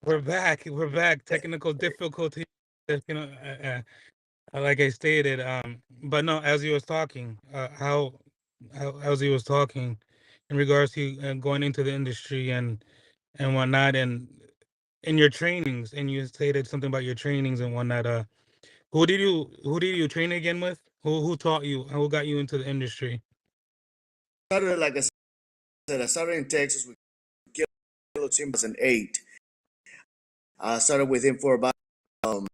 We're back. We're back. Technical difficulty. You know, like I stated. But no, as you was talking, how as he was talking, in regards to going into the industry and whatnot, and in your trainings, and you stated something about your trainings and whatnot. Who did you train again with? Who taught you? Who got you into the industry? Started, like I said, I started in Texas with Kilo Team 2008. I started with him for about, um,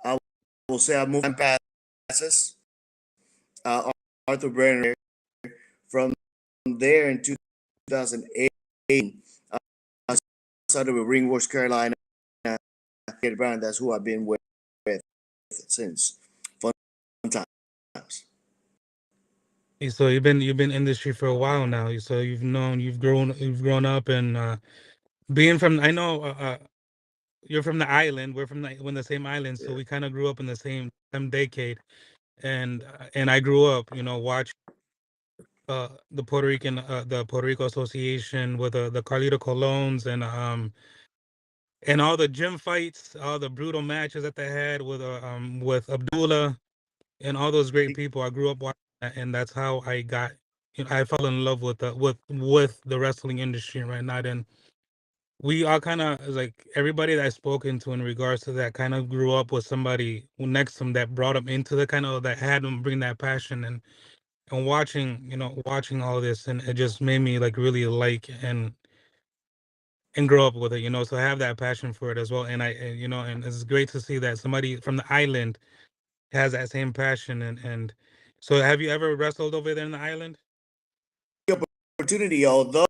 I will say I moved passes. Arthur Brenner. From there in 2008, I started with Ringworks Carolina. Brown, that's who I've been with since. Fun times. So you've been in the industry for a while now. So you've grown up and being from. I know you're from the island. We're from the same island, so Yeah. we kind of grew up in the same decade. And I grew up, watch the Puerto Rico Association with the Carlito Colones and all the gym fights, all the brutal matches that they had with Abdullah and all those great people. I grew up watching that, and that's how I fell in love with the wrestling industry right now. And we all kind of, like, everybody that I've spoken to in regards to that kind of grew up with somebody next to them that brought them into the kind of that had them bring that passion and watching all this, and it just made me like really like and grow up with it. So I have that passion for it as well. And it's great to see that somebody from the island has that same passion. And so have you ever wrestled over there in the island? The opportunity, although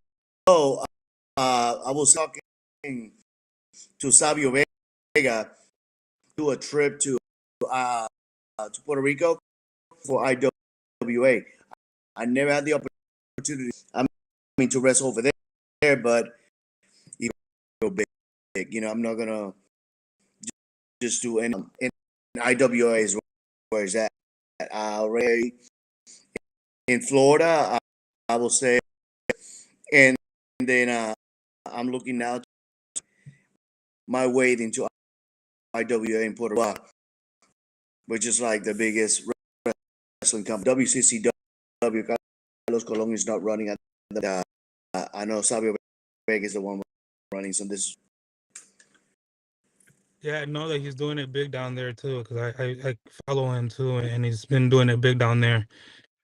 I was talking to Sabio Vega, do a trip to Puerto Rico for IWA. I never had the opportunity. I mean, to wrestle over there, but you go big. I'm not gonna just do any in IWA is where is that? Already in Florida, I will say, and then I'm looking now my way into IWA in Puerto Rico, which is like the biggest wrestling company. WCCW, Carlos Colon is not running at the. I know Sabio Vega is the one running, so this. Yeah, I know that he's doing it big down there too, because I follow him too, and he's been doing it big down there.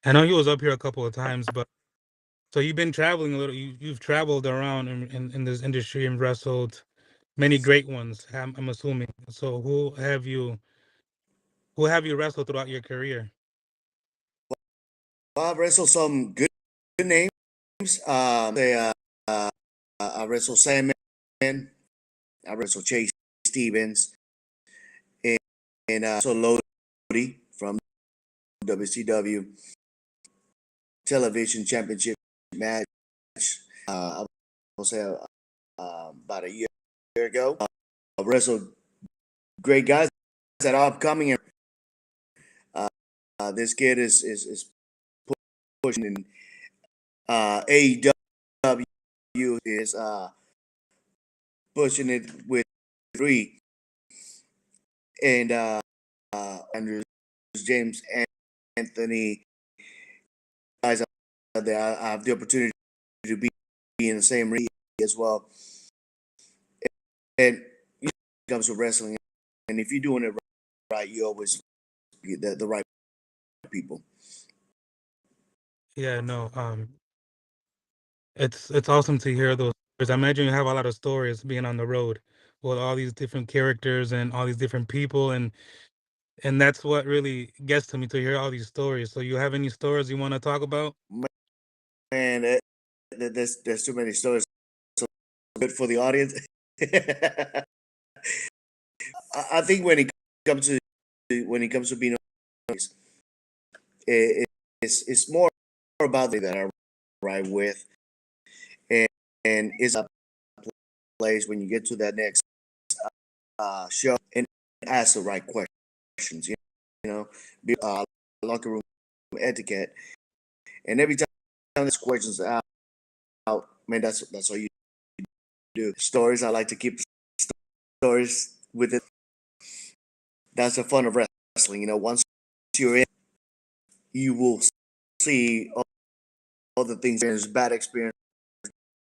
I know he was up here a couple of times, but so you've been traveling a little. You've traveled around in this industry and wrestled many great ones. I'm assuming. So who have you wrestled throughout your career? Well, I wrestled some good names. Uh, I wrestled Sandman. I wrestled Chase Stevens, and, so Lodi from WCW television championship match. I will say about a year ago. I wrestled great guys that are upcoming. Uh, this kid is pushing in AEW is pushing it with three and Andrews, James, Anthony, guys out there. I have the opportunity to be in the same ring as well. And it comes to wrestling, and if you're doing it right, you always get the right people. Yeah, no. It's awesome to hear those stories. I imagine you have a lot of stories being on the road with all these different characters and all these different people, and that's what really gets to me, to hear all these stories. So you have any stories you want to talk about? Man, there's too many stories. So good for the audience. I think comes to when it comes to being honest, it's more about the that I ride with, and it's a place when you get to that next show and ask the right questions. You know, be locker room etiquette, and every time this questions out, man, that's all you do stories. I like to keep stories with it. That's the fun of wrestling. Once you're in, you will see all the things. There's bad experience,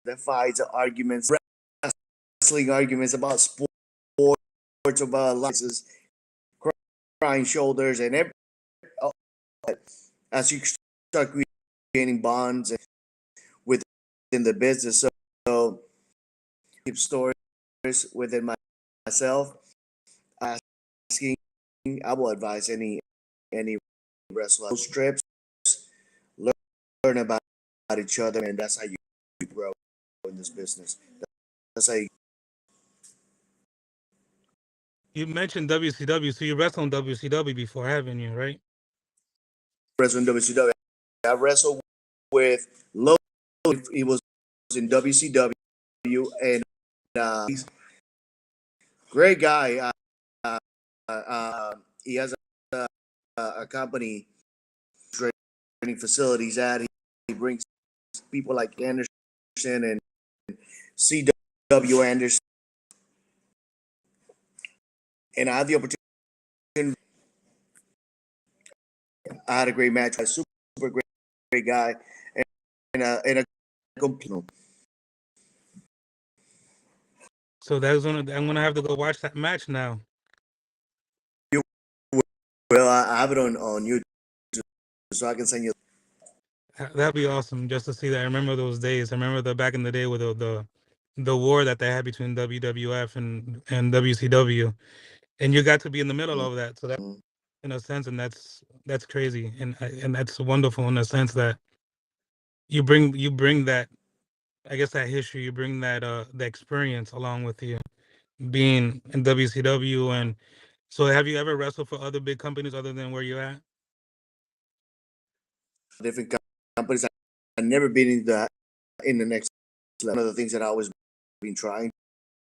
the fights, the arguments, wrestling arguments about sports, about licenses, crying shoulders, and as you start creating bonds within the business. So keep stories within myself. Asking, I will advise any wrestler those trips, learn about each other, and that's how you grow in this business. That's how you You mentioned WCW, so you wrestled in WCW before, haven't you? Right? wrestle in WCW. I wrestled with Low. He was in WCW, and he's a great guy. He has a company training facilities at. He brings people like Anderson and CW Anderson, and I had the opportunity. I had a great match. A super great guy, and a complete. So I'm gonna have to go watch that match now. Well, I have it on YouTube, so I can send you. That'd be awesome just to see that. I remember those days. I remember the back in the day with the war that they had between WWF and WCW, and you got to be in the middle of that. So that, Mhm. in a sense, and that's crazy, and that's wonderful in a sense that you bring that, I guess, that history, you bring that the experience along with you being in WCW. And so, have you ever wrestled for other big companies other than where you're at? Different companies. I've never been in the next level. One of the things that I always been trying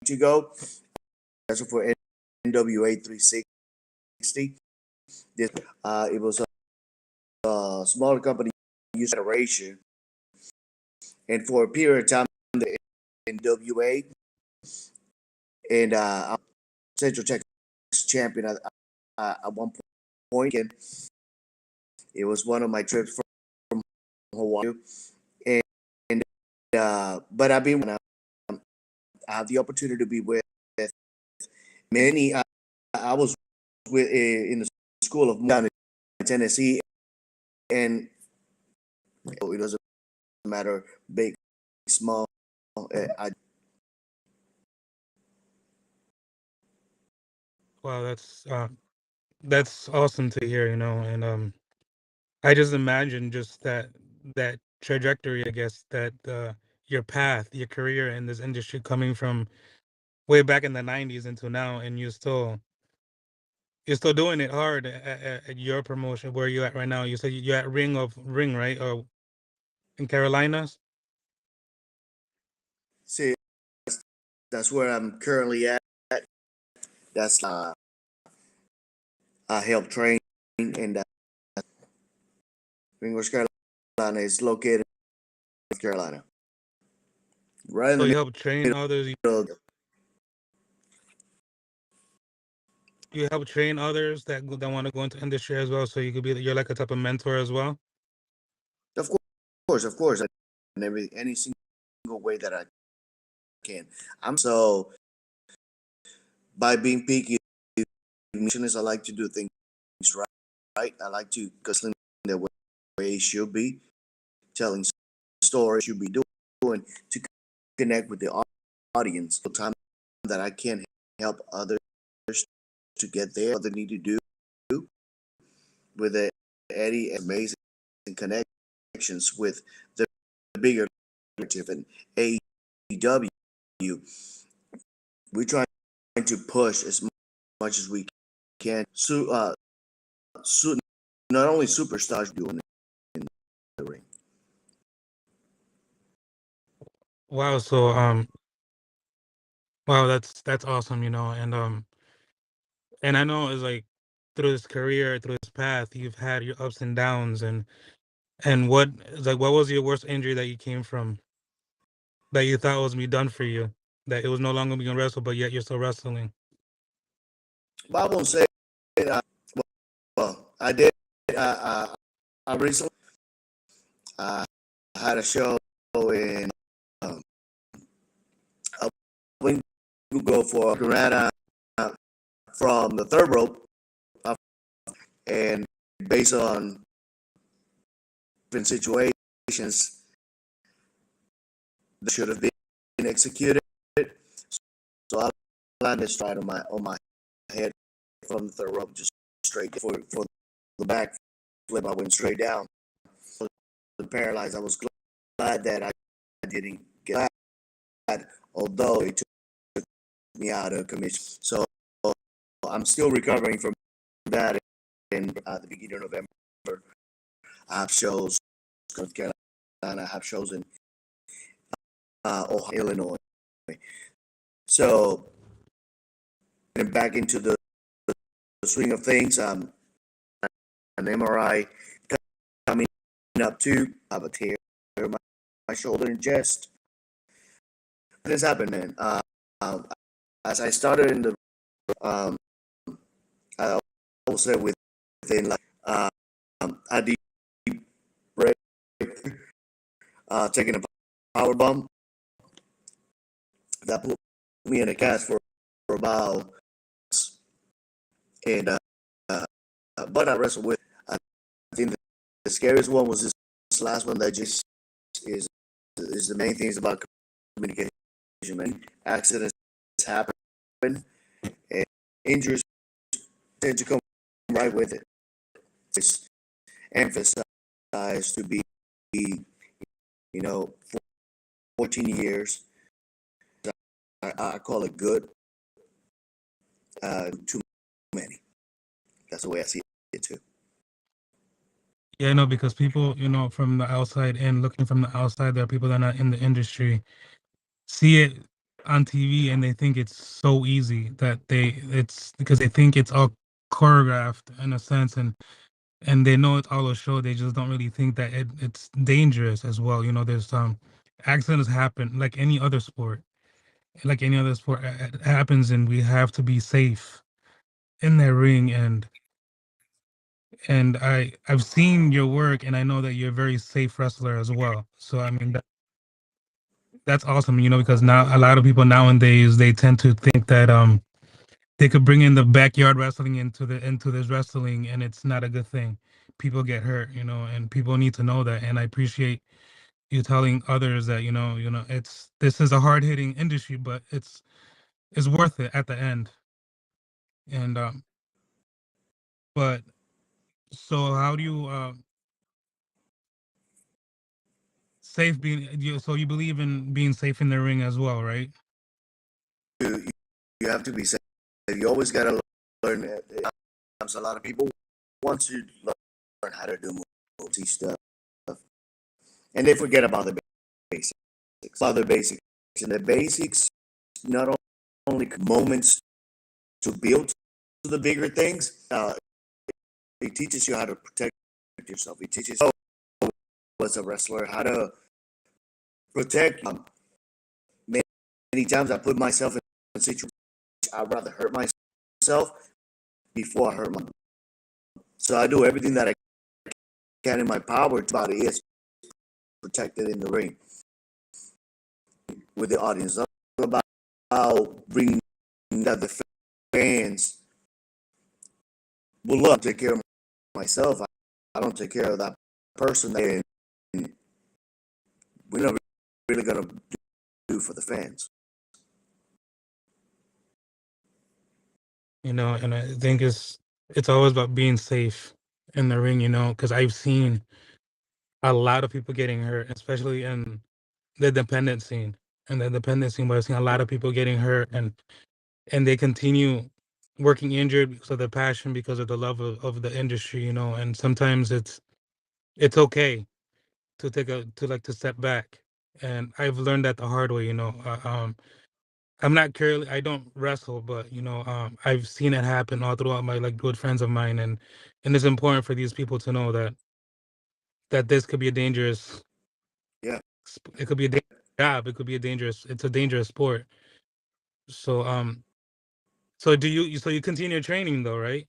to go. That's for NWA 360. This it was a smaller company used federation, and for a period of time, the NWA and I'm Central Texas champion at one point, and it was one of my trips from Hawaii, and but I've been I have the opportunity to be with many. I was with in the school of down in Tennessee, and it doesn't matter big, small. I Wow, that's awesome to hear. And I just imagine just that trajectory, I guess, that your path, your career in this industry coming from way back in the '90s until now, and you're still doing it hard at your promotion where you at right now. You said you're at Ring, right? Or in Carolinas. see that's where I'm currently at. That's I help train, and North Carolina is located in North Carolina, right in So the you help train others. middle. You help train others that want to go into industry as well. So you're like a type of mentor as well. Of of course, in any single way that I can. I'm so by being picky, I like to do things right. Right, I like to custom the way it should be, telling stories should be doing to connect with the audience. The time that I can help others to get there, what they need to do with Eddie, amazing connections with the bigger narrative and AEW. We're trying to push as much as we can. So not only superstars doing it in the ring. Wow. So wow, that's awesome. And I know it's like through this career, through this path, you've had your ups and downs, and what was your worst injury that you came from that you thought was be done for you? that it was no longer being wrestled, but yet you're still wrestling? But I won't say that. Well, I did. I recently uh, had a show in. Um, I went to go for a Granada from the third rope, and based on different situations that should have been executed. So I landed straight on my head from the third rope, just straight for the back flip. I went straight down. Paralyzed. I was glad that I didn't get that, although it took me out of commission. So I'm still recovering from that. In the beginning of November, I have shows in North Carolina. I have shows in Ohio, Illinois. So getting back into the swing of things, an MRI coming up too. I have a tear in my shoulder and chest. This happened, man. As I started in the, I will say within like a deep break, taking a power bomb that put me in a cast for about, and but I wrestled with. I think the scariest one was this last one that just is the main thing is about communication. Man, accidents happen, and injuries tend to come right with it. It's emphasized to be, 14 years. I call it good. Too many. That's the way I see it too. Yeah, I know, because people, from the outside in, looking from the outside, there are people that are not in the industry, see it on TV and they think it's so easy that it's because they think it's all choreographed in a sense, and they know it's all a show. They just don't really think that it's dangerous as well. There's accidents happen like any other sport, it happens, and we have to be safe in that ring. And I've seen your work, and I know that you're a very safe wrestler as well. So I mean, that's awesome, because now a lot of people nowadays, they tend to think that they could bring in the backyard wrestling into this wrestling, and it's not a good thing. People get hurt, and people need to know that. And I appreciate you telling others that, it's this is a hard hitting industry, but it's worth it at the end. And but so how do you safe being you so you believe in being safe in the ring as well, right? You, you have to be safe. You always got to learn. A lot of people want to learn how to do multi stuff, and they forget about the basics. About the basics, and the basics not only moments to build to the bigger things. It teaches you how to protect yourself. It teaches you as a wrestler how to protect. Many times I put myself in situations I'd rather hurt myself before I hurt my. So I do everything that I can in my power to body is protected in the ring with the audience. It's all about bringing that the fans will love take care of myself. I don't take care of that person that we're not really gonna do for the fans. And I think it's always about being safe in the ring, because I've seen a lot of people getting hurt, especially in the dependent scene. And the dependent scene, where I've seen a lot of people getting hurt, and they continue working injured because of their passion, because of the love of the industry, and sometimes it's okay to to step back. And I've learned that the hard way. I'm not currently, I don't wrestle, but I've seen it happen all throughout my like good friends of mine, and it's important for these people to know that this could be a dangerous, Yeah, it could be a dangerous job, it could be it's a dangerous sport. So so you continue training though, right?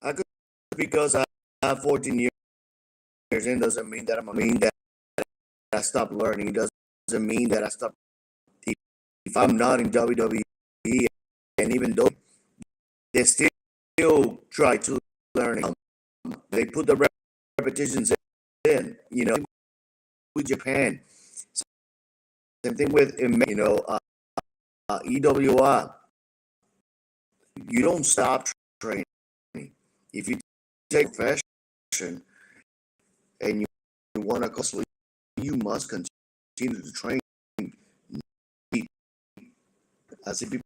I could, because I have 14 years in, doesn't mean that I stopped learning. It doesn't mean that I stopped. If I'm not in WWE, and even though they still try to learn, they put the repetitions in. With Japan, same thing with EWI. You don't stop training. If you take profession and you want to constantly, you must continue to train. I see people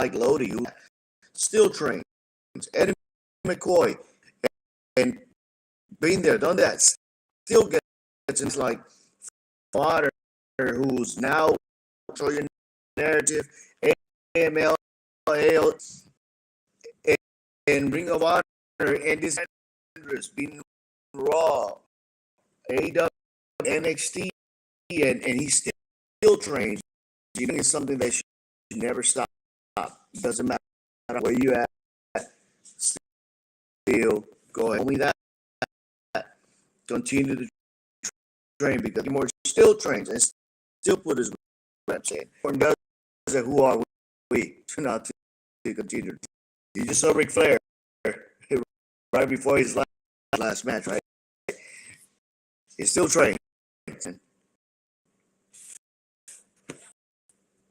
like Lodi who still trains. Eddie McCoy, and been there, done that, still gets into like Fodder, who's now Trojan Narrative, AML, AL, and Ring of Honor, and this being Raw, AEW, NXT, and he still trains. It's something that should never stop. It doesn't matter where you at, still go ahead. Only that, continue to train, because more still trains and still put his reps in. Or does it, who are we to not to continue? You just saw Ric Flair right before his last match, right? He's still training.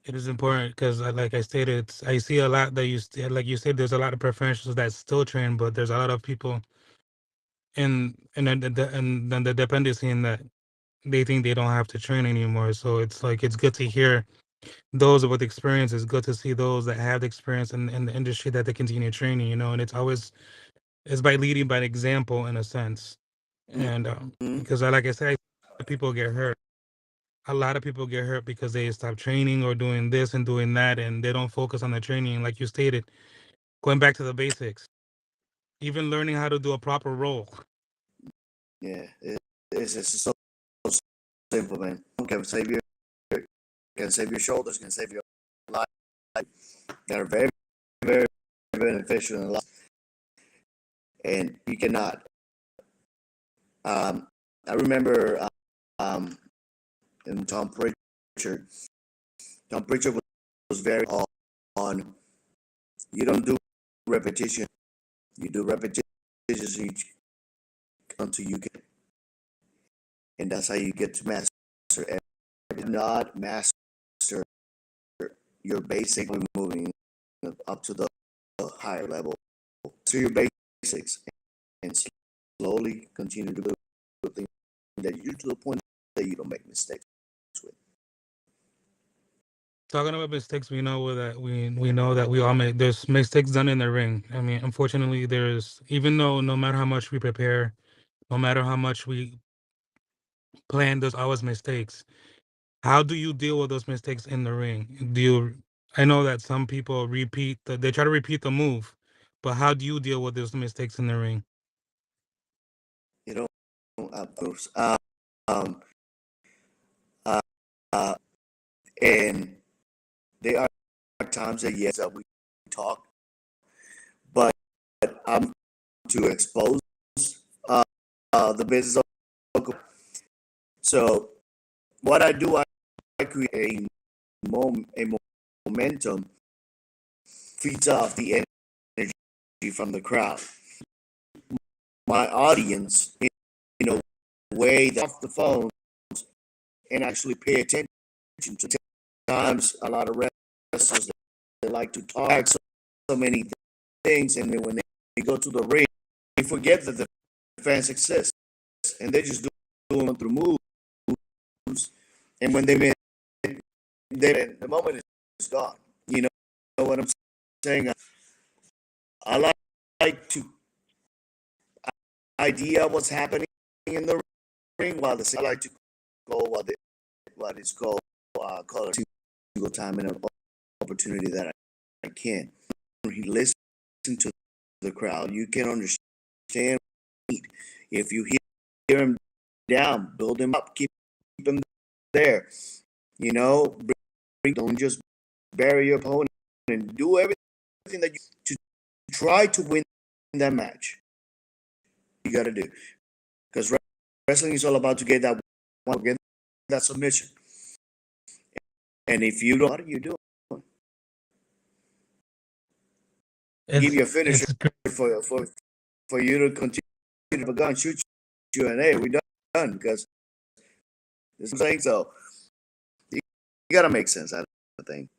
It is important because, like I stated, I see a lot that like you said, there's a lot of professionals that still train, but there's a lot of people and then the dependency in that they think they don't have to train anymore. So it's like it's good to hear those with experience. It's good to see those that have the experience in the industry that they continue training. And it's by leading by example in a sense. And Mm-hmm. because like I said, people get hurt. A lot of people get hurt because they stop training or doing this and doing that, and they don't focus on the training. Like you stated, going back to the basics, even learning how to do a proper roll. Yeah, it's just so simple, man. Can save your shoulders, can save your life. That are very, very beneficial in life, and you cannot. I remember in Tom Pritchard. Tom Pritchard was very on. You don't do repetition. You do repetitions until you get, and that's how you get to master. Not master your basic moving up to the higher level. So your basics, and slowly continue to build things that you to the point that you don't make mistakes with. Talking about mistakes, we know that we know that we all make there's mistakes done in the ring. I mean, unfortunately, there's even though no matter how much we prepare, no matter how much we plan, there's always mistakes. How do you deal with those mistakes in the ring? I know that some people they try to repeat the move, but how do you deal with those mistakes in the ring? You know, Bruce. Um, uh, uh, and there are times that yes, that we talk, but I'm to expose the business of. So what I do, I create a momentum, feeds off the energy from the crowd. My audience, in a way that off the phone and actually pay attention to. Times a lot of wrestlers, they like to talk so many things, and then when they go to the ring, they forget that the fans exist, and they just do them through moves. And when they the moment is gone. You know what I'm saying? I like to idea what's happening in the ring, while I like to go what is called color single time and an opportunity that I can. Listen to the crowd. You can understand if you hear him down, build him up, keep him there. Bring Don't just bury your opponent and do everything that you to try to win that match. You got to do, because wrestling is all about to get that one, get that submission. And if you don't, what are you doing? Give you a finisher for you to continue to gun, shoot you, and hey, we done, because this is saying so. You gotta make sense out of the thing.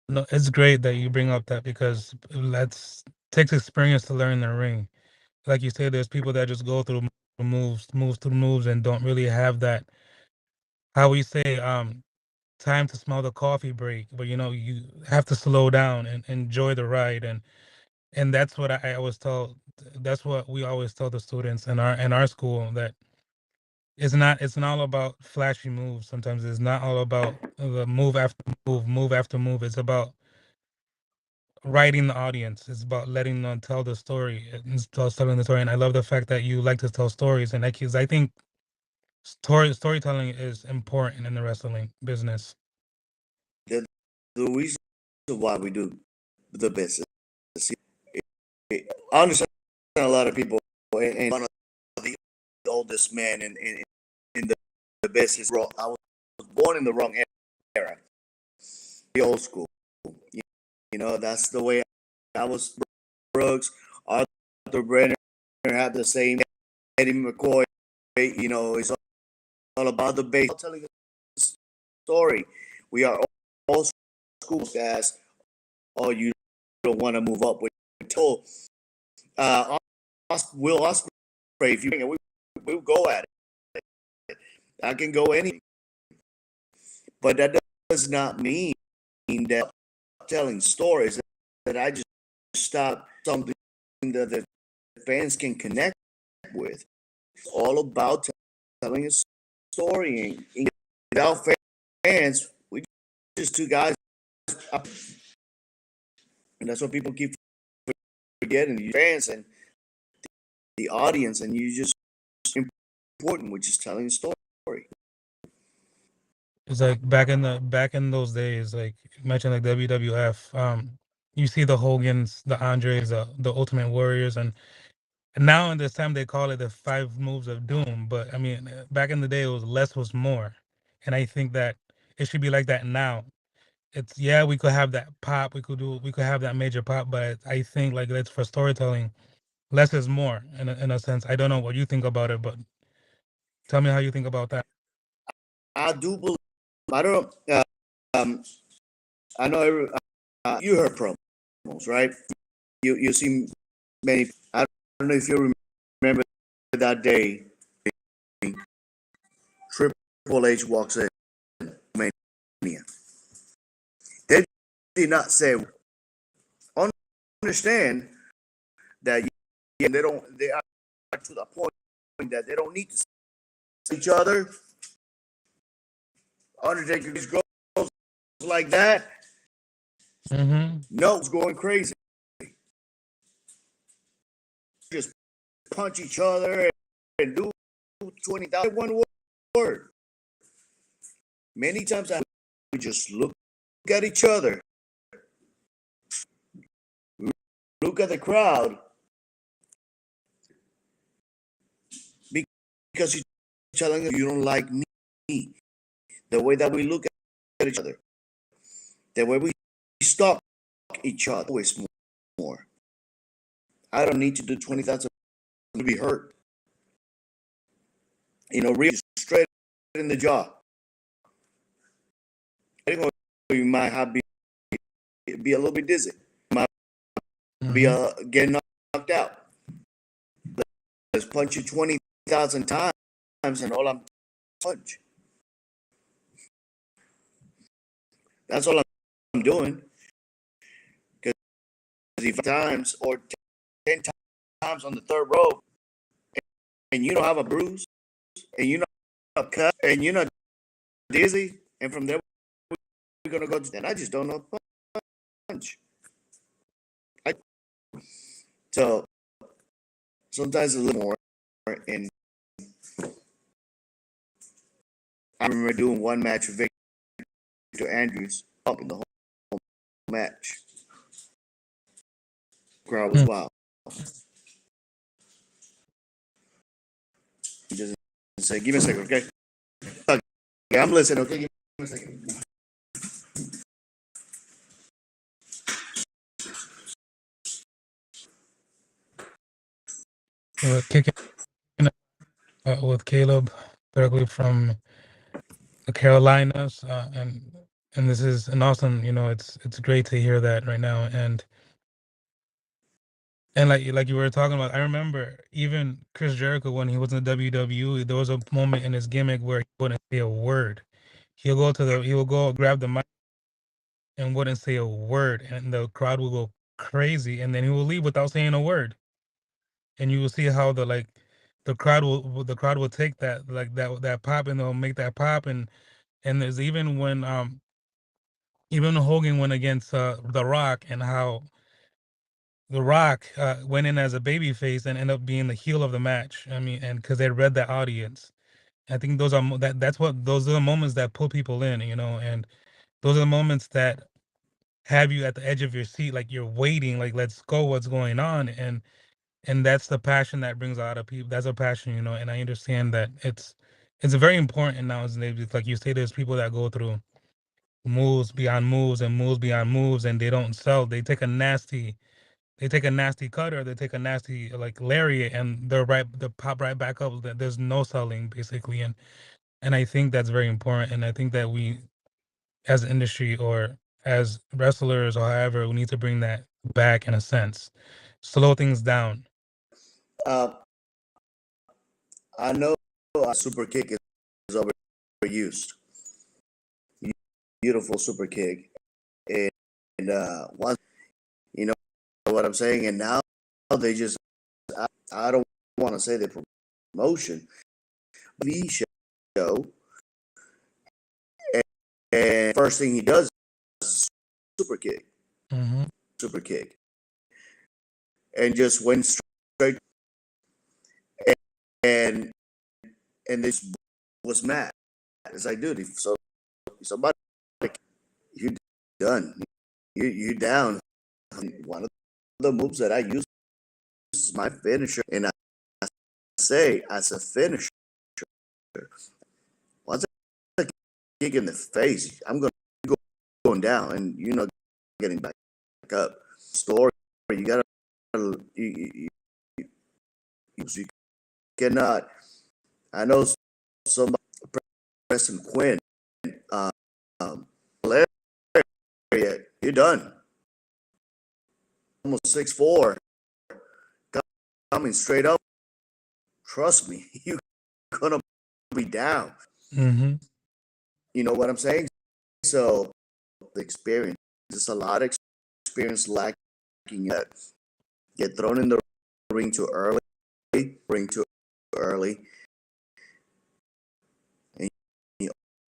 No, it's great that you bring up that, because that's takes experience to learn the ring. Like you say, there's people that just go through moves through moves, and don't really have that, how we say, time to smell the coffee break. But you have to slow down and enjoy the ride, and that's what I always tell. That's what we always tell the students in our school, that it's not all about flashy moves. Sometimes it's not all about the move after move. It's about writing the audience. It's about letting them tell the story. It's telling the story. And I love the fact that you like to tell stories. And because I think storytelling is important in the wrestling business. The reason why we do the business, I understand a lot of people, and one of the oldest men in the business. I was born in the wrong era, the old school. That's the way I was. Brooks, Arthur Brenner had the same. Eddie McCoy, it's all about the base. Telling a story. We are all school as, oh, you don't want to move up with Will Ospreay. If you we'll go at it. I can go any, but that does not mean that telling stories that I just stop something that the fans can connect with. It's all about telling a story, and without fans, we just two guys, and that's what people keep forgetting. The fans and the audience, and you just important, which is telling a story. It's like back in those days, like you mentioned, like WWF. You see the Hogans, the Andres, the Ultimate Warriors, and now in this time they call it the 5 moves of doom. But I mean, back in the day, it was less was more, and I think that it should be like that now. It's, yeah, we could have that pop, we could have that major pop, but I think, like, that's for storytelling. Less is more in a sense. I don't know what you think about it, but tell me how you think about that. I do believe. I don't. Um, I know you heard promos, right? You see many. I don't know if you remember that day. Triple H walks in. Mania. They did not say. Understand that they don't. They are to the point that they don't need to see each other. Undertaker just goes like that. Mm-hmm. No, it's going crazy. Just punch each other and do 20,000 one word. Many times we just look at each other, look at the crowd, because you're telling them you don't like me. The way that we look at each other, the way we stalk each other is more. I don't need to do 20,000 to be hurt. Real straight in the jaw. You might have be a little bit dizzy. You might be getting knocked out. Let's punch you 20,000 times, and all I'm punch. That's all I'm doing. Because if times or 10 times on the third row, and you don't have a bruise, and you're not cut, and you're not dizzy, and from there we're gonna go. And I just don't know punch. So sometimes a little more. And I remember doing one match with Andrews in the whole match. Crowd was wild. He doesn't say, "Give me a second, okay? Okay, I'm listening. Okay, give me a second." Kicking with Caleb directly from the Carolinas, and this is an awesome. It's great to hear that right now, and like you were talking about, I remember even Chris Jericho when he was in the WWE, there was a moment in his gimmick where he wouldn't say a word. He will go grab the mic and wouldn't say a word, and the crowd will go crazy, and then he will leave without saying a word. And you will see how the crowd will take that like that pop, and they'll make that pop, and there's even Hogan went against The Rock, and how The Rock went in as a baby face and ended up being the heel of the match. I mean, and because they read the audience. I think those are the moments that pull people in, and those are the moments that have you at the edge of your seat, like you're waiting, like let's go, what's going on, and that's the passion that brings a lot of people. That's a passion, and I understand that it's very important nowadays. Because like you say, there's people that go through moves beyond moves and moves beyond moves, and they don't sell. They take a nasty cut, or they take a nasty like lariat, and they pop right back up. There's no selling basically, and I think that's very important. And I think that we, as an industry or as wrestlers or however, we need to bring that back in a sense, slow things down. Uh, I know super kick is overused. Beautiful super kick, and once you know what I'm saying, and now they just I don't want to say the promotion, TV show, and first thing he does is super kick, Mm-hmm. super kick, and just went straight, and this was mad. It's like, dude, so somebody, you're done, you're down. One of the moves that I use is my finisher, and I say as a finisher, once I kick in the face, I'm going down, and getting back up. Story, you gotta you cannot. I know some Preston Quinn, um, you're done. Almost 6'4", coming straight up. Trust me, you're gonna be down. Mm-hmm. You know what I'm saying? So the experience, there's a lot of experience lacking. That get thrown in the ring too early, and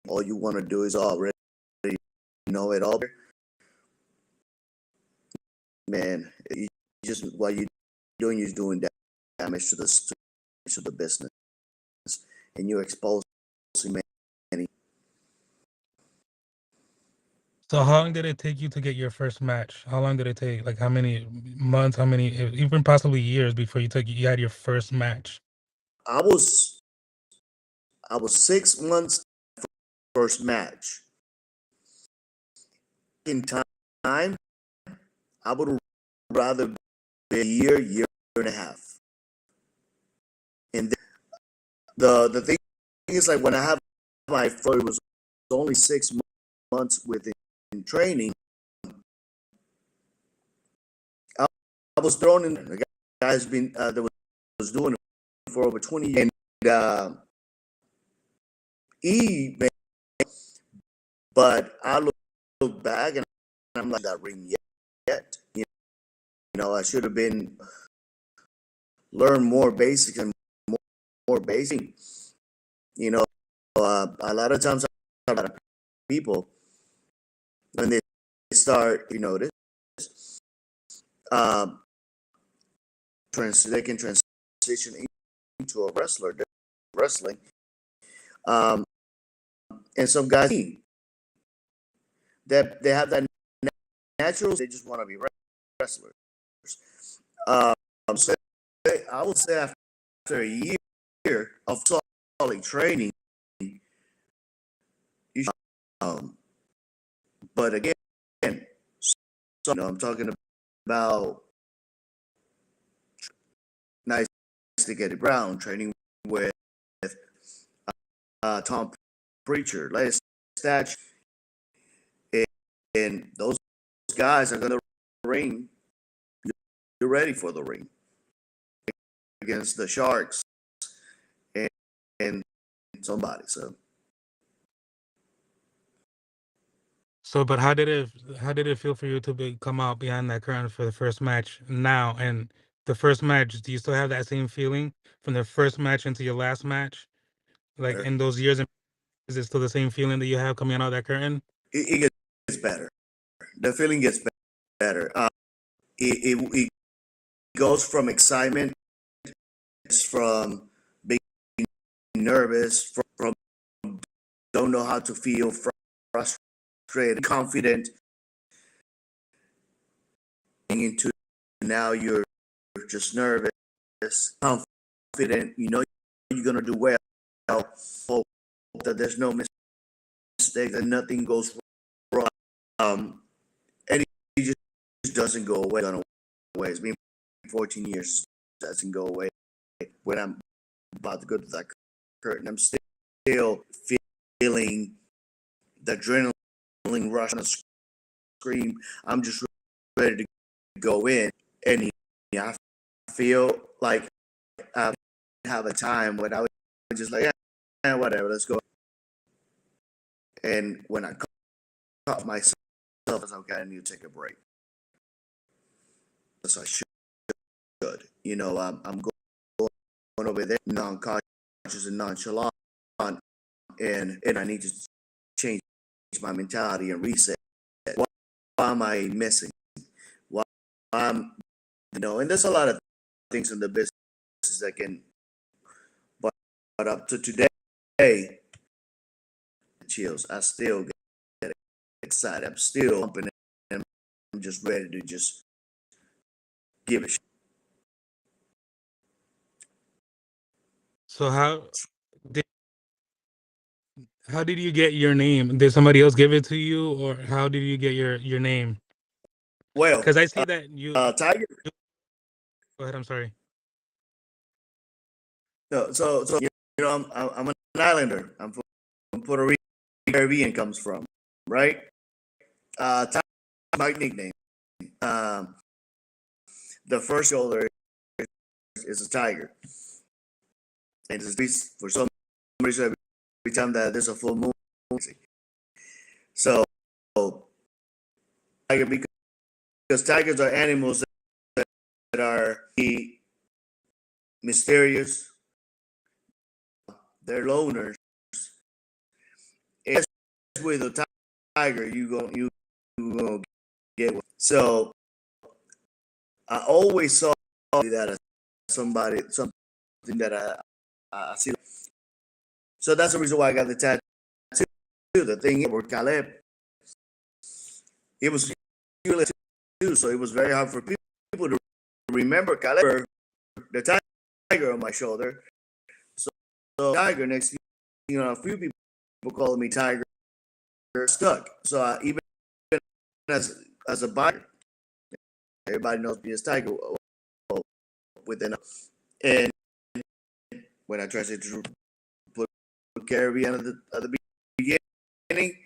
all you want to do is already know it all. Man, you just what you're doing is doing damage to the business, and you're exposing many. So how long did it take you to get your first match? How long did it take? Like how many months? How many, even possibly years before you had your first match? I was 6 months first match. In time, I would rather be a year and a half. And the thing is, like when I have my first, it was only 6 months within training. I was thrown in. The guy's been that was doing it for over 20 years, and but I look back and I'm like that ring yet. You know, I should have been learn more basics and more basic. You know, a lot of times, a lot of people when they start, um, they can transition into a wrestling, um, and some guys they have that natural. They just want to be wrestlers. Um, so I would say after a year of solid training, you should, but again, so, I'm talking about nice to get Brown training with Tom Preacher, latest stats, and those guys are going to ring. You're ready for the ring against the Sharks and, and somebody. So, but how did it feel for you to come out behind that curtain for the first match now? And the first match, do you still have that same feeling from the first match into your last match? Like better. in those years, is it still the same feeling that you have coming out of that curtain? It gets better. The feeling gets better. It goes from excitement, from being nervous, from don't know how to feel, frustrated, confident, into now you're just nervous, confident. You know you're gonna do well. Hope that there's no mistake, that nothing goes wrong. And it just doesn't go away. It's been 14 years, doesn't go away. When I'm about to go to that curtain, I'm still feeling the adrenaline rush on the scream. I'm just ready to go in, and I feel like I have a time when I was just like, yeah, whatever, let's go. And when I caught myself, I was okay, I need to take a break. So I should, I'm going over there non-conscious and nonchalant, and I need to change my mentality and reset. Why am I missing? Why I'm, and there's a lot of things in the business that can, but up to today, chills. I still get excited. I'm still pumping, and I'm just ready to just give it. So did how did you get your name? Did somebody else give it to you, or how did you get your name? Well, Because I see that you. Tiger. Go ahead. I'm sorry. No, so I'm an islander. I'm from Puerto Rico. Caribbean comes from, right? Tiger is my nickname. Um, the first shoulder is a tiger, and it's for some reason every time that there's a full moon. So tiger, because tigers are animals that are mysterious. They're loners. And with a tiger, you gonna get one. So I always saw that as something that I see. So that's the reason why I got the tattoo. The thing for Caleb, it was too, so it was very hard for people to remember Caleb, the tiger on my shoulder. So tiger next, a few people calling me Tiger stuck. So even as a buyer, everybody knows me as Tiger within. And when I transitioned to put Caribbean at the beginning,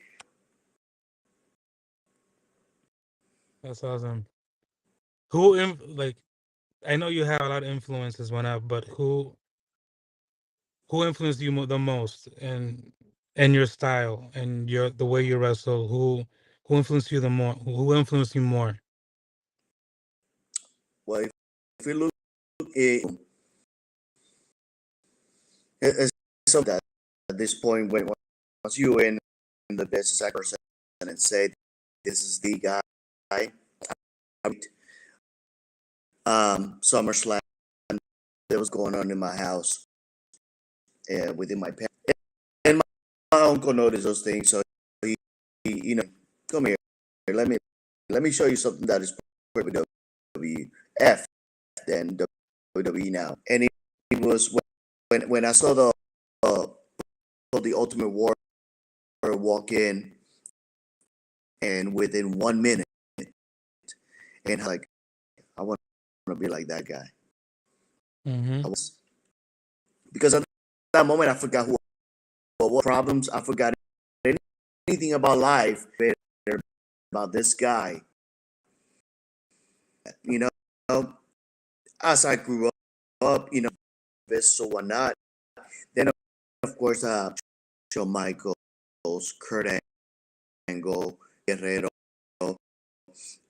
That's awesome. Like I know you have a lot of influences went up, but who influenced you the most in your style and the way you wrestle? Who influenced you the more? Who influenced you more? well, if you look, it's something that at this point, when once you in the business person and say this is the guy, SummerSlam that was going on in my house within my parents. And my uncle noticed those things, so he come here. Let me show you something that is WWF than WWE now. And it was when I saw the Ultimate Warrior walk in, and within 1 minute, and like I want to be like that guy. Mm-hmm. I was, because at that moment I forgot what problems, I forgot anything about life, about this guy. You know, as I grew up, this so whatnot. Then of course, Shawn Michaels, Kurt Angle, Guerrero.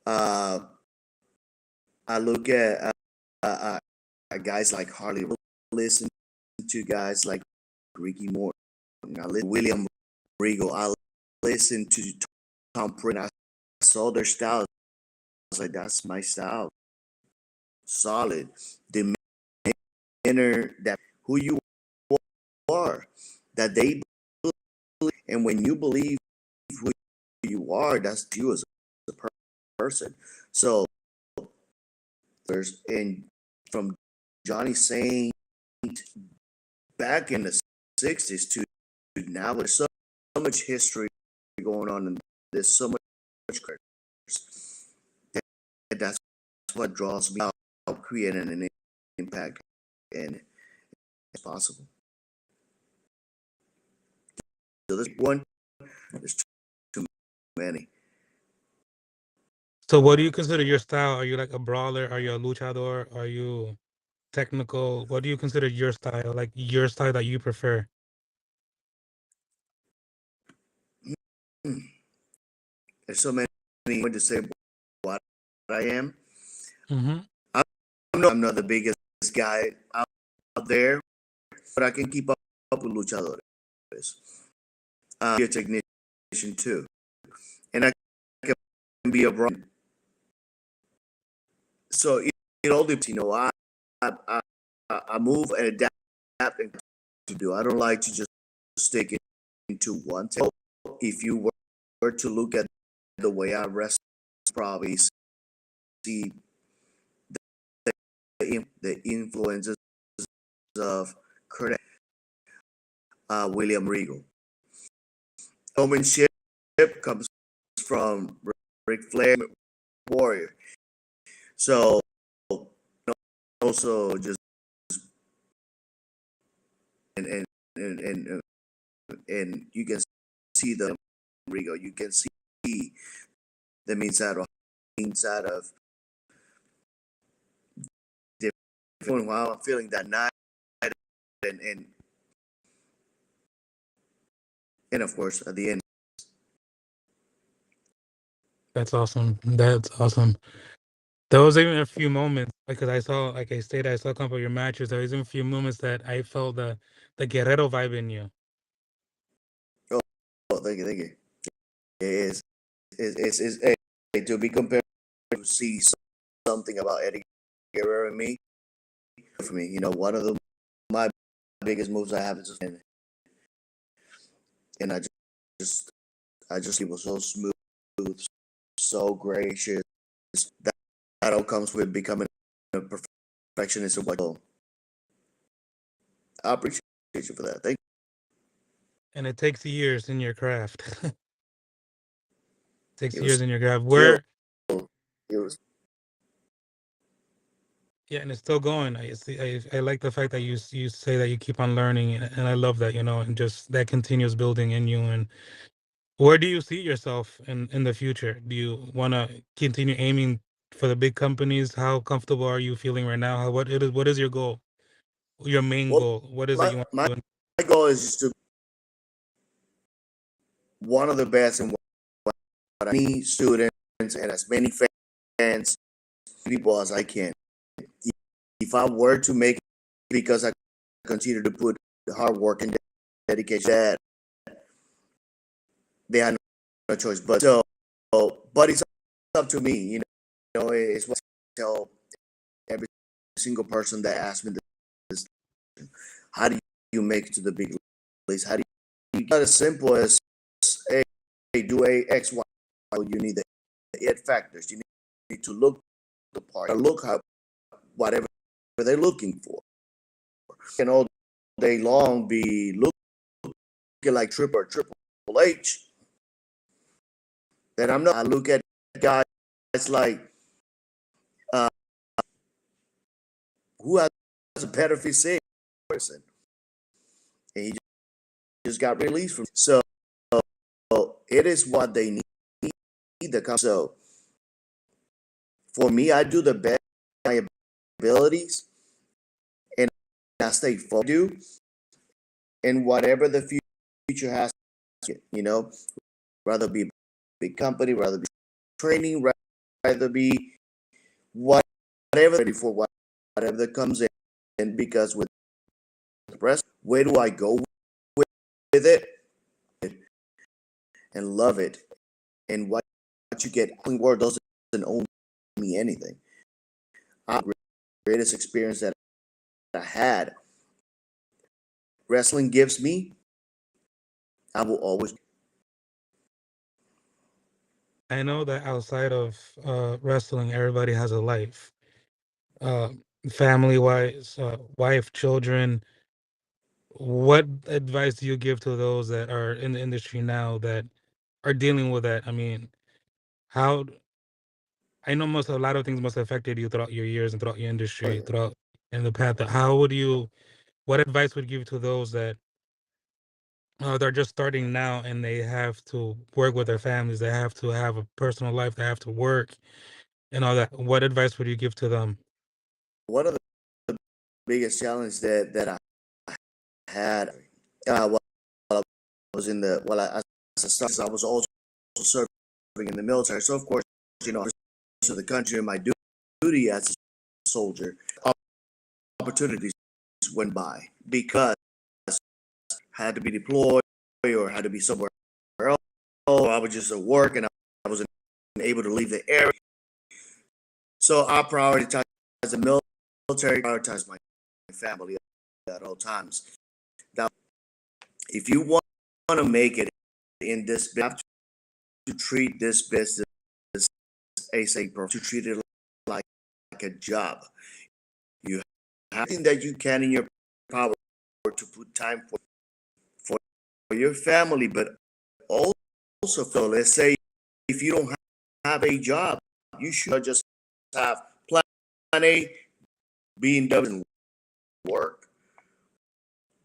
Uh, I look at guys like Harley. Listen to guys like Ricky Morton. I listen to William Regal. I listen to Tom Prince. I saw their style. I was like, that's my style. Solid. The manner that who you are, that they believe, and when you believe who you are, that's you as a person. So there's and from Johnny Saint back in the 60s to now, there's so much history going on, and there's so much characters. And that's what draws me out, creating an impact, and it's possible. So there's one, there's too many. So what do you consider your style? Are you like a brawler? Are you a luchador? Are you technical? What do you consider your style? Like your style that you prefer? There's so many ways to say what I am. Mm-hmm. I'm not the biggest guy out there, but I can keep up with luchadores. Be a technician too, and I can be a brawl. So it all depends. I move and adapt and to do. I don't like to just stick into one thing. If you were to look at the way I wrestle, probably see the influences of Kurt, William Regal. Showmanship comes from Ric Flair, Warrior. So also just and and and, and you can see the Regal. You can see the inside of different. While I'm feeling that night, and and and of course at the end. That's awesome. That's awesome. There was even a few moments because I saw, like I stated, I saw a couple of your matches. There was even a few moments that I felt the Guerrero vibe in you. Oh, thank you, thank you. It's to be compared to see something about Eddie Guerrero and me. For me, one of my biggest moves I have is just, and I just he was so smooth, so gracious. That all comes with becoming a perfectionist. I appreciate you for that. Thank And it takes years in your craft. you. 6 It was years in your craft. still, Where, it was yeah, and it's still going. I see. I like the fact that you say that you keep on learning, and I love that, and just that continuous building in you. And where do you see yourself in the future? Do you want to continue aiming for the big companies? How comfortable are you feeling right now? What is your goal? Your main well. goal? What is it My you want my to do? my goal is just to one of the best and what I need students and as many fans, people as I can. If I were to make it because I continue to put hard work and dedication, that they had no choice. But it's up to me. It's what I tell every single person that asks me this: how do you make it to the big leagues? How do you? Not as simple as hey, do a X, Y, You need the it factors. You need to look the part, look how whatever they're looking for. And all day long be looking like Triple H. That I'm not. I look at guys like who has a better physique person, and he just got released from. So it is what they need to come. So for me, I do the best of my abilities, and I stay focused. And whatever the future has, rather be a big company, rather be training, rather be whatever ready for whatever that comes in. Because with the rest, where do I go with it and love it? And what you get, world doesn't own me anything. The greatest experience that I had, wrestling gives me, I will always. I know that outside of wrestling, everybody has a life, uh, family wise, wife, children. What advice do you give to those that are in the industry now that are dealing with that? I mean, how I know a lot of things must have affected you throughout your years and throughout your industry, throughout in the path. How would you? What advice would you give to those that they're just starting now and they have to work with their families, they have to have a personal life, they have to work and all that? What advice would you give to them? One of the biggest challenges that I had while I was in the I was also serving in the military. So of course, to the country and my duty as a soldier, opportunities went by because I had to be deployed or had to be somewhere else. Or I was just at work and I wasn't able to leave the area. So I prioritized the military, prioritized my family at all times. Now, if you want to make it in this, you have to treat this business as to treat it like a job. You have everything that you can in your power to put time for your family, but also, so let's say if you don't have a job, you should just have plan A, B, and W and work.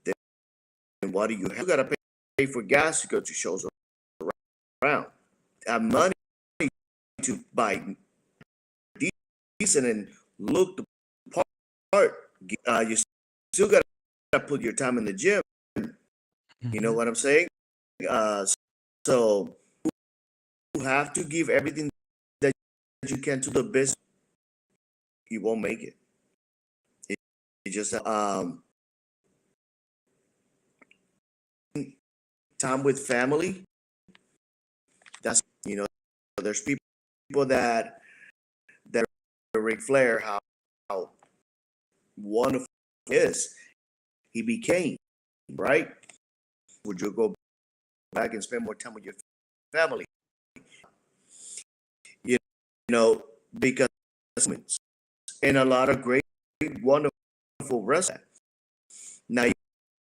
Then what do you have? You got to pay for gas to go to shows around. Have money to buy decent and look the part. You still got to put your time in the gym. You know what I'm saying? Uh, so you have to give everything that you can to the business. You won't make it. It just time with family. That's there's people that Ric Flair how wonderful he is. He became right. Would you go back and spend more time with your family? You because and a lot of great, wonderful wrestlers. Now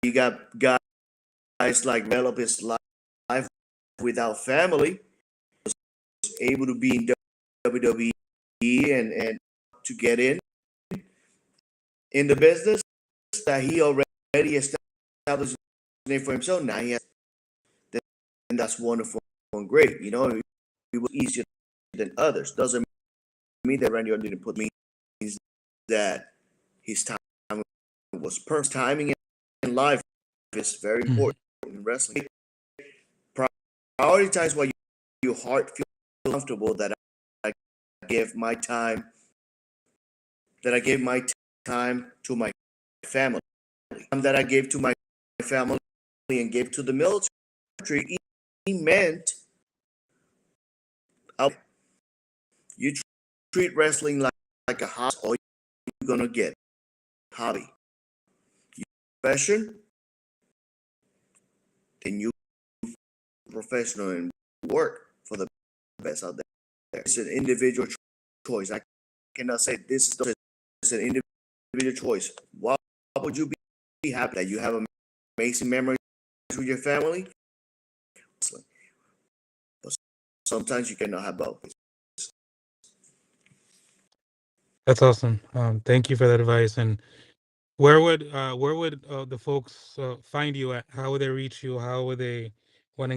you got guys like develop his life without family, was able to be in WWE and to get in the business that he already established a name for himself. Now he has, and that's wonderful and great. It was easier than others. Doesn't mean that Randy Orton didn't put me. Means that his time was perfect. Timing in life is very important in wrestling. Prioritize what your heart feels comfortable. That I give my time. That I gave my time to my family. That I gave to my family and gave to the military. He meant you treat wrestling like a hobby. All you're gonna get hobby. You profession, then you professional and work for the best out there. It's an individual choice. I cannot say this is it's an individual choice. Why would you be happy that you have amazing memories with your family? But sometimes you cannot have both. That's awesome. Thank you for that advice. And where would the folks find you at? How would they reach you? How would they get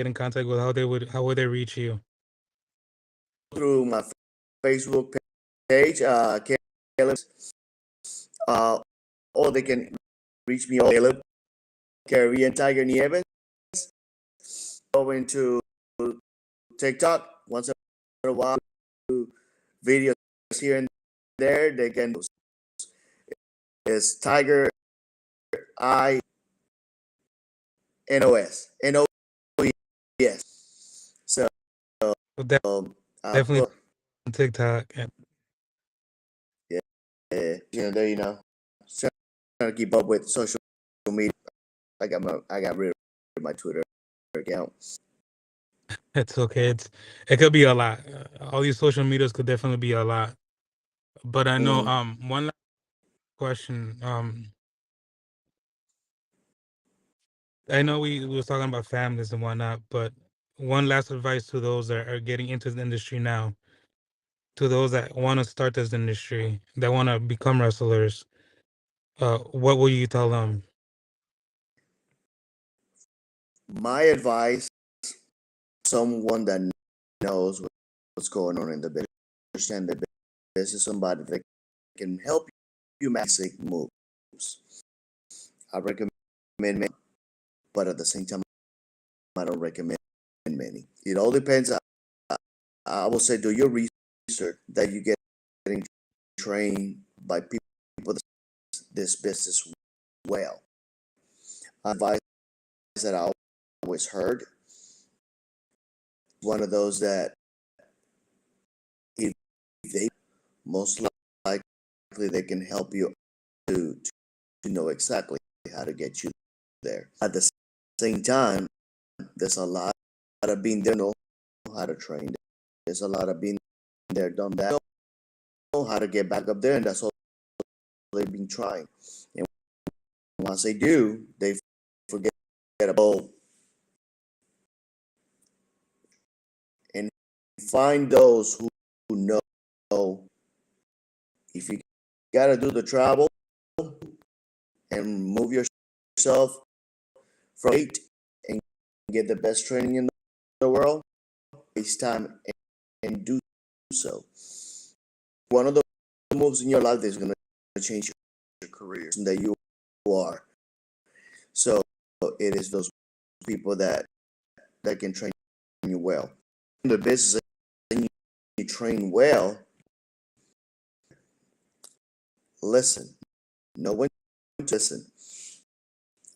in contact with how would they reach you? Through my Facebook page, Caleb, uh, or they can reach me on Caleb Caribbean Tiger Nieves. Go into TikTok once in a while, do videos here and there. They can is Tiger I NOS NOES. So So I definitely put on TikTok. And yeah, there you know. So trying to keep up with social media. I got rid of my Twitter account. it's okay. It could be a lot. All these social medias could definitely be a lot. But I know Mm-hmm. one last question. I know we was talking about families and whatnot, but one last advice to those that are getting into the industry now, to those that want to start this industry, that want to become wrestlers, what will you tell them? My advice: someone that knows what's going on in the business, understand the business, somebody that can help you make basic moves. I recommend many, but at the same time, I don't recommend many. It all depends. I will say, do your research that you get getting trained by people this business well. Advice that I always heard, one of those that if they most likely they can help you to know exactly how to get you there. At the same time, there's a lot of being there know how to train. There's a lot of being there done that know how to get back up there, and that's all they've been trying. And once they do, they forget about and find those who know if you gotta do the travel and move yourself from eight and get the best training in the world, waste time and do so. One of the moves in your life that's going to change your career that you are. So it is those people that can train you well. In the business, and you train well, listen. Know when to listen.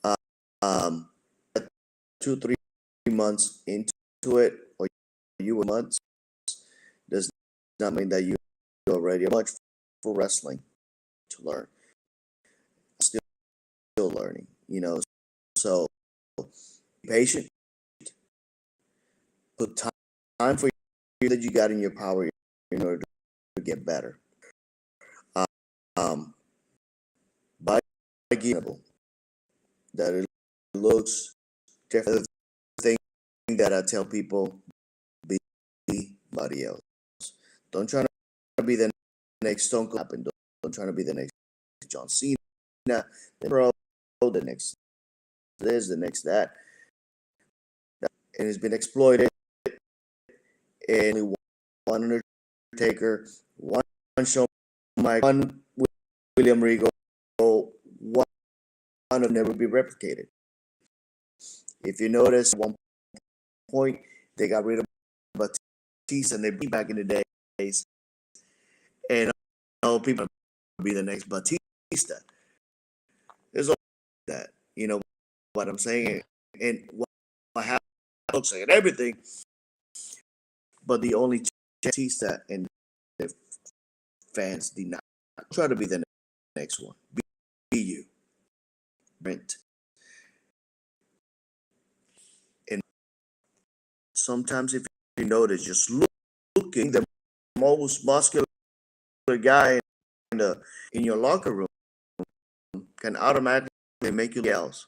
Uh, um, 2-3 months into it, or you months, does not mean that you already much for wrestling to learn. Still learning, you know. So be patient. Put time for you that you got in your power in order to get better. Um, by example, that it looks different. The thing that I tell people: be somebody else. Don't try to be the next Stone Cold. Don't try to be the next John Cena, the pro, the next this, the next that. It has been exploited. And only one Undertaker, one Shawn Michaels, one William Regal, one will never be replicated. If you notice, at one point they got rid of Batista, and they beat back in the days, and all people be the next Batista. There's all that, you know what I'm saying, and what happened. I'm saying everything, but the only Batista and the fans did not try to be the next one. Be you, Brent. And sometimes if notice, just looking, the most muscular guy in your locker room can automatically make you else.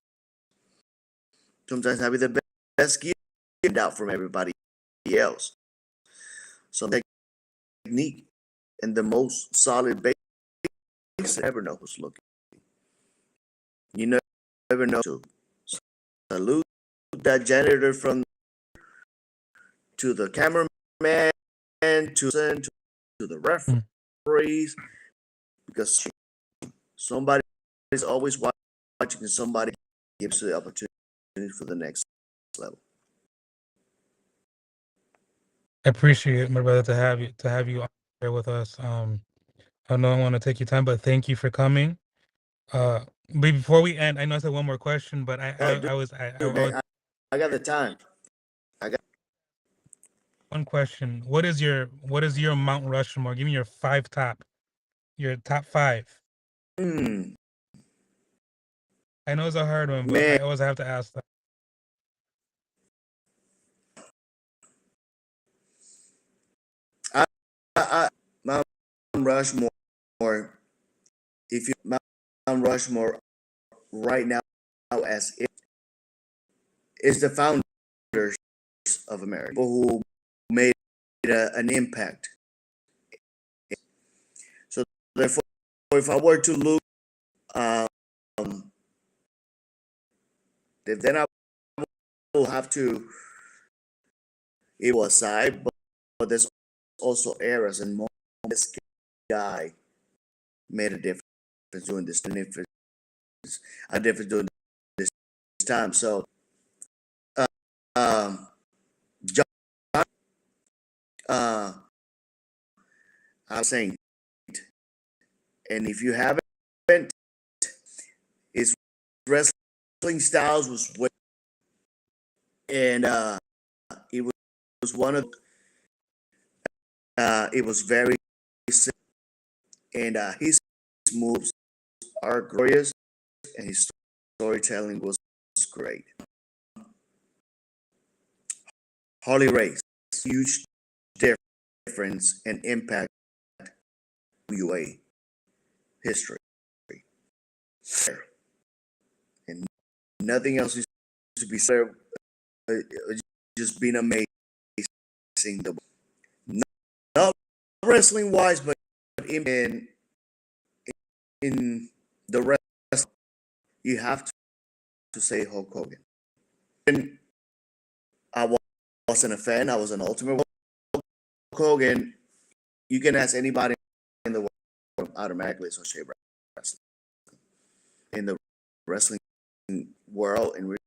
Sometimes having the best gift out from everybody else. So technique and the most solid base, you never know who's looking. You never know. To salute that janitor from to the cameraman to the referees, because somebody is always watching and somebody gives you the opportunity for the next level. I appreciate it, my brother, to have you on here with us. I know I want to take your time, but thank you for coming. But before we end, I know I said one more question, but I got the time. I got one question. What is your Mount Rushmore? Give me your top five. I know it's a hard one, but I always have to ask that. Mount Rushmore. If you Mount Rushmore right now, as it is the founders of America, people who made an impact. So therefore, if I were to look, then I will have to it was aside, but there's also errors and more. This guy made a difference during this time. So, John, I'm saying, and if you haven't, his wrestling styles was way, and it was one of it was very simple, and his moves are glorious, and his storytelling was great. Harley Race, huge difference and impact UA history, and nothing else is to be said. Just being amazing. Not wrestling wise, but in the rest, you have to say Hulk Hogan. And I wasn't a fan. I was an Ultimate Hulk Hogan. You can ask anybody in the world, automatically associate wrestling. In the wrestling world, in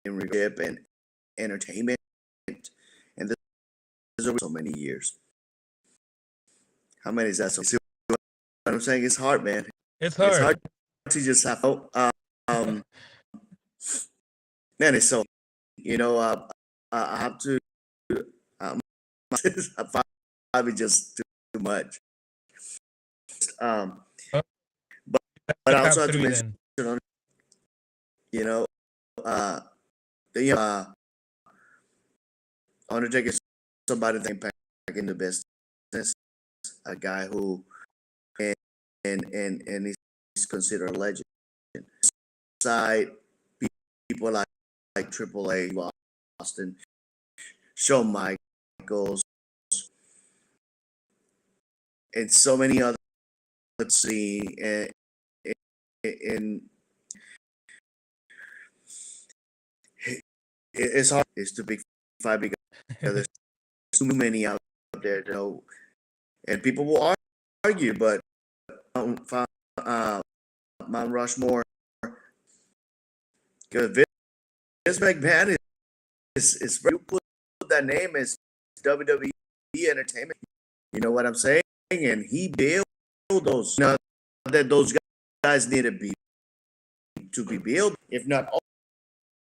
relationship and entertainment, and there's over so many years. How many is that? So, see what I'm saying? It's hard, man. It's hard. It's hard to just have. Man, it's so. I have to. Probably just too much. But I also have to mention, the Undertaker is somebody that impact in the business, a guy who and he's considered a legend. Side people like Triple A, Austin, Shawn Michaels, and so many other. Let's see, and it's hard. It's too big five because there's too many out there, and people will argue, but Mount Rushmore, because Vince McMahon is very put that name as WWE Entertainment. You know what I'm saying? And he built those. That those guys need to be built. If not,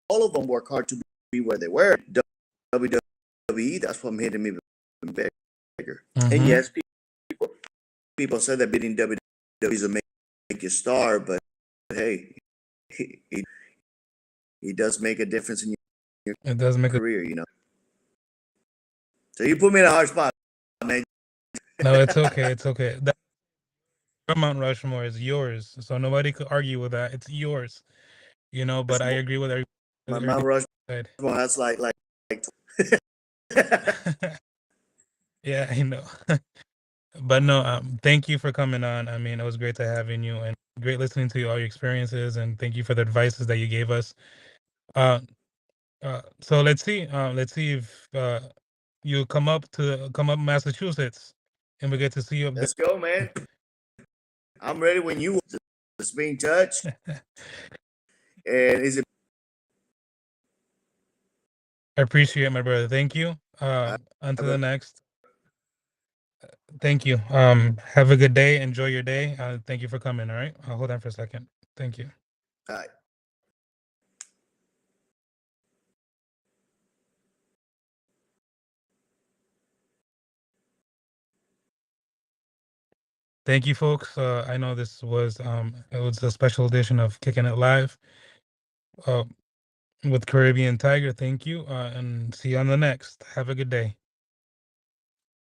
all of them work hard to be where they were. WWE, that's what made him even bigger. Mm-hmm. And yes, people said that beating WWE is a make you star, but hey, he does make a difference in your career, So you put me in a hard spot, man. No, it's okay. It's okay. That Mount Rushmore is yours, so nobody could argue with that. It's yours, But I agree with My everything Mount you Rushmore, said. that's like Yeah, I know. But no, thank you for coming on. I mean, it was great to having you and great listening to all your experiences, and thank you for the advices that you gave us. Uh, so let's see if you come up Massachusetts, and we get to see you up let's go, man. I'm ready when you just be in touch. there. And is it I appreciate it, my brother. Thank you. Until the next. Thank you. Have a good day. Enjoy your day. Thank you for coming. All right. Hold on for a second. Thank you. all right. Thank you, folks. I know this was it was a special edition of Kicking It Live with Caribbean Tiger. Thank you, and see you on the next. Have a good day.